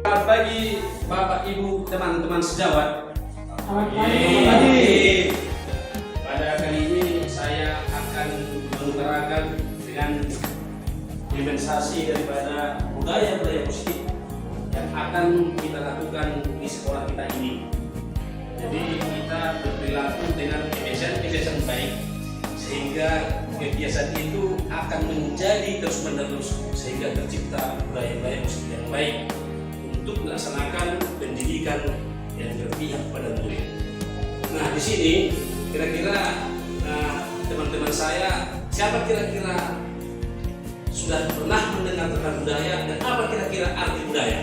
Selamat pagi Bapak Ibu teman-teman sejawat. Selamat pagi. Pada kali ini saya akan mengutarakan dengan implementasi daripada budaya-budaya positif yang akan kita lakukan di sekolah kita ini. Jadi kita berperilaku dengan kebiasaan-kebiasaan baik sehingga kebiasaan itu akan menjadi terus-menerus sehingga tercipta budaya-budaya positif yang baik untuk melaksanakan pendidikan yang berpihak pada murid. Nah, di sini kira-kira teman-teman saya siapa kira-kira sudah pernah mendengar tentang budaya dan apa kira-kira arti budaya?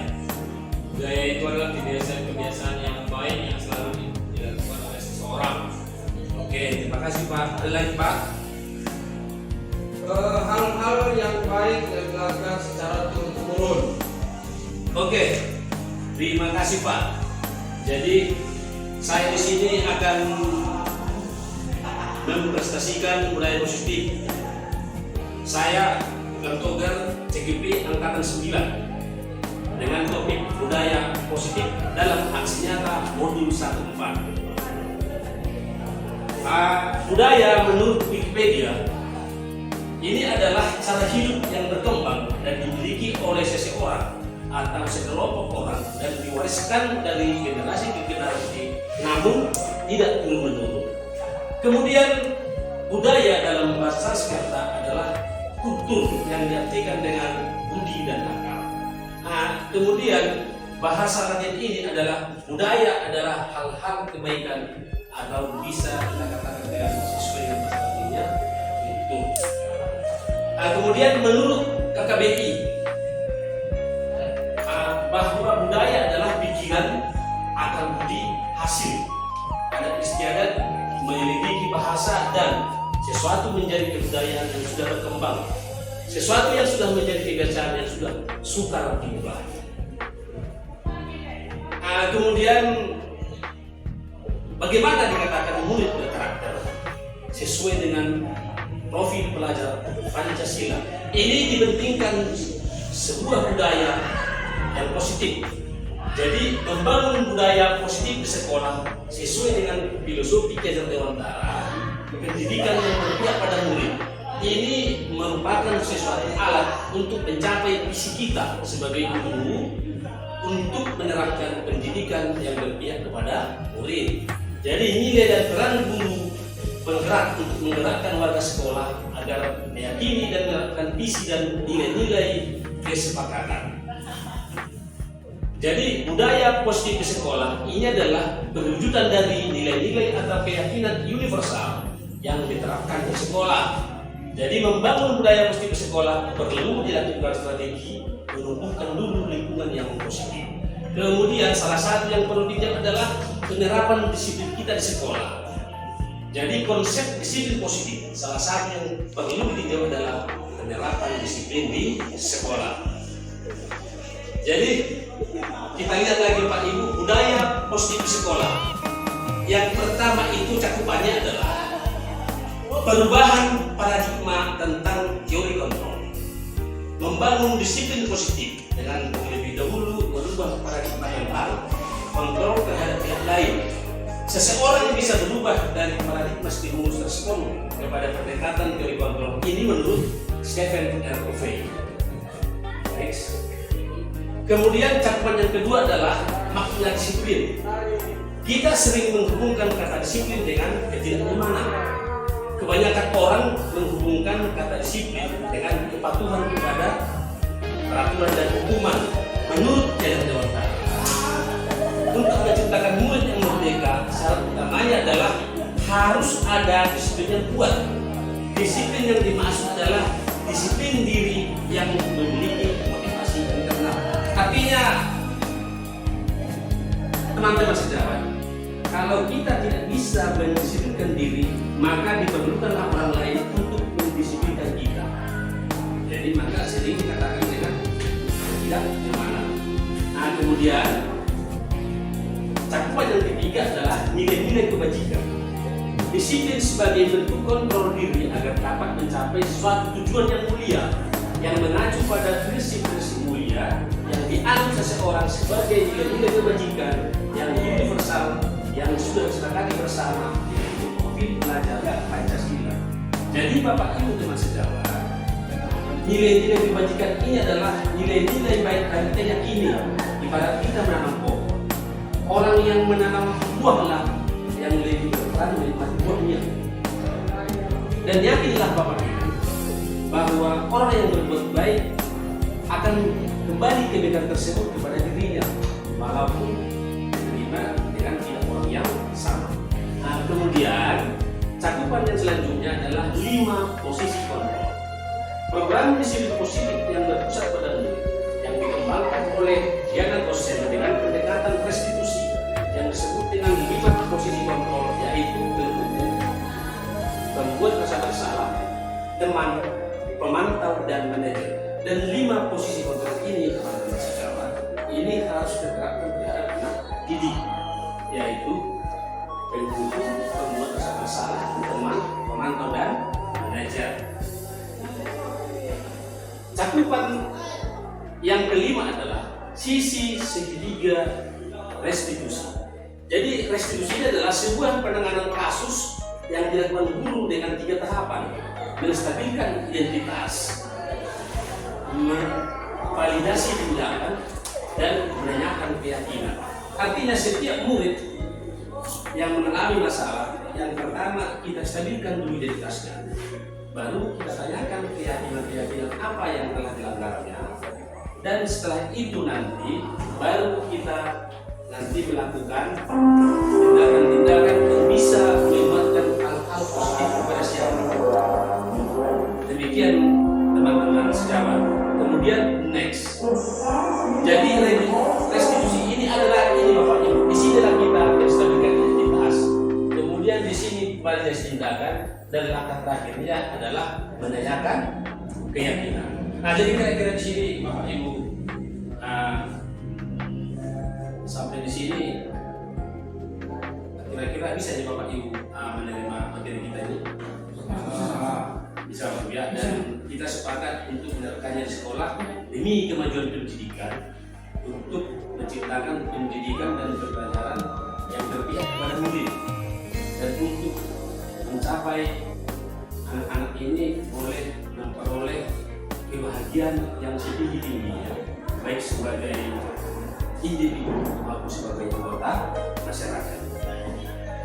Budaya itu adalah kebiasaan-kebiasaan yang baik yang selalu dilakukan oleh seseorang. Oke, terima kasih Pak. Ada lagi Pak? Hal-hal yang baik yang dilakukan secara turun-temurun. Oke, terima kasih Pak. Jadi saya di sini akan mempresentasikan budaya positif. Saya Bukan Togar CGP Angkatan 9 dengan topik budaya positif dalam aksi nyata modul 14. Budaya menurut Wikipedia ini adalah cara hidup yang berkembang dan dimiliki oleh seseorang atau sekelompok orang dan diwariskan dari generasi ke generasi, namun tidak turun-menurun. Kemudian budaya dalam bahasa Sanskerta adalah kultur yang diartikan dengan budi dan akal. Kemudian bahasa Latin ini adalah budaya adalah hal-hal kebaikan atau bisa kita katakan dengan sesuai dengan bahasa Latinnya kultur. Kemudian menurut KKBI bahwa budaya adalah bikinan akal budi hasil adat istiadat menyelidiki bahasa dan sesuatu menjadi kebudayaan yang sudah berkembang, sesuatu yang sudah menjadi kebiasaan yang sudah sukar diubah. Kemudian bagaimana dikatakan murid berkarakter sesuai dengan profil pelajar Pancasila. Ini dipentingkan sebuah budaya yang positif. Jadi membangun budaya positif di sekolah sesuai dengan filosofi Kejar Dewantara, pendidikan yang berpihak pada murid. Ini merupakan sesuatu alat untuk mencapai visi kita sebagai guru untuk menerapkan pendidikan yang berpihak kepada murid. Jadi nilai dan peran guru bergerak untuk menggerakkan warga sekolah agar meyakini dan menerapkan visi dan nilai-nilai kesepakatan. Jadi budaya positif di sekolah ini adalah perwujudan dari nilai-nilai atau keyakinan universal yang diterapkan di sekolah. Jadi membangun budaya positif di sekolah perlu dilakukan strategi menumbuhkan dulu lingkungan yang positif. Kemudian salah satu yang perlu dijaga adalah penerapan disiplin kita di sekolah. Jadi konsep disiplin positif salah satu yang perlu dijaga adalah penerapan disiplin di sekolah. Jadi kita lihat lagi Pak Ibu budaya positif di sekolah. Yang pertama itu cakupannya adalah perubahan paradigma tentang teori kontrol, membangun disiplin positif dengan lebih dahulu merubah paradigma yang baru, kontrol terhadap pihak lain. Seseorang yang bisa berubah dari paradigma stimulus respon kepada pendekatan teori kontrol ini menurut Stephen R. Covey. Next. Kemudian cakupan yang kedua adalah makna disiplin. Kita sering menghubungkan kata disiplin dengan ketidaknyamanan. Kebanyakan orang menghubungkan kata disiplin dengan kepatuhan kepada peraturan dan hukuman. Menurut Kejar Dewantara, untuk menciptakan murid yang merdeka, syarat utamanya adalah harus ada disiplin yang kuat. Disiplin yang dimaksud adalah disiplin diri yang memiliki motivasi internal. Artinya, teman-teman sejawat, kalau kita tidak bisa mendisiplinkan diri, maka diperlukanlah orang lain untuk mendisiplinkan kita. Jadi maka sering dikatakan dengan tidak nyamanan. Kemudian cakupan yang ketiga adalah nilai-nilai kebajikan. Disiplin sebagai bentuk kontrol diri agar dapat mencapai suatu tujuan yang mulia, yang mengacu pada prinsip-prinsip mulia yang diatur menganut seseorang sebagai nilai-nilai kebajikan yang universal yang sudah disepakati bersama yaitu profil pelajar Pancasila. Jadi Bapak Ibu teman sejawat, nilai-nilai kebajikan ini adalah nilai-nilai baik dan keyakinan. Ibarat kita menanam pohon, orang yang menanam buahlah yang lebih berperan menikmati buahnya. Dan yakinlah Bapak Ibu bahwa orang yang berbuat baik akan kembali kebaikan tersebut kepada dirinya walaupun diterima dengan tidak orang yang sama. Nah, kemudian cakupan yang selanjutnya adalah 5 posisi kontrol. Program disiplin positif yang berpusat pada murid yang dikembangkan oleh Diana dosen dengan pendekatan restitusi yang disebut dengan 5 posisi kontrol, yaitu pembuat rasa bersalah, teman, pemantau, dan manajer. Dan 5 posisi kontrol ini teman-teman sejawat ini harus diterapkan terhadap anak didik, yaitu penghukum, pembuat rasa bersalah, teman, pemantau, dan manajer. Cakupan yang kelima adalah sisi segitiga restitusi. Jadi restitusi ini adalah sebuah penanganan kasus yang dilakukan guru dengan 3 tahapan: menstabilkan identitas, validasi tindakan, dan menanyakan keyakinan. Artinya setiap murid yang mengalami masalah, yang pertama kita stabilkan dulu identitasnya, baru kita tanyakan keyakinan apa yang telah dilanggarnya, dan setelah itu nanti baru kita melakukan tindakan-tindakan yang bisa melibatkan hal-hal positif kepada siapa. Demikian teman-teman sejawat. Kemudian next. Jadi restitusi ini adalah ini Bapak Ibu. Di sini adalah kita menstabilkan identitas. Kemudian di sini validasi tindakan, dan langkah terakhirnya adalah menanyakan keyakinan. Nah, jadi kira-kira di sini Bapak Ibu sampai di sini kira-kira bisa nih Bapak Ibu menerima materi kita ini? Bisa Bapak ya, dan kita sepakat untuk menerapkannya di sekolah demi kemajuan pendidikan, untuk menciptakan pendidikan dan pembelajaran yang berpihak kepada murid, dan untuk mencapai anak-anak ini memperoleh kebahagiaan yang setinggi-tingginya, baik sebagai individu maupun sebagai anggota masyarakat.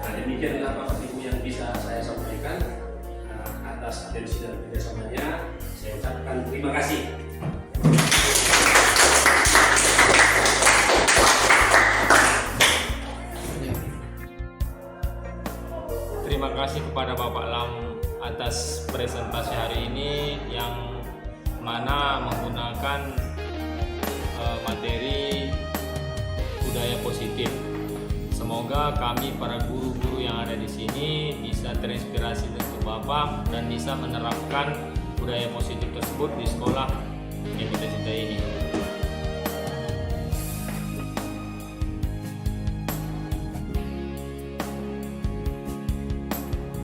Nah, demikianlah Bapak Ibu yang bisa saya sampaikan. Atas atensi dan kerjasamanya, saya ucapkan terima kasih. Terima kasih kepada Bapak Lam atas presentasi hari ini yang mana menggunakan materi budaya positif. Semoga kami para guru-guru yang ada di sini bisa terinspirasi untuk Bapak dan bisa menerapkan budaya positif tersebut di sekolah yang kita cintai ini.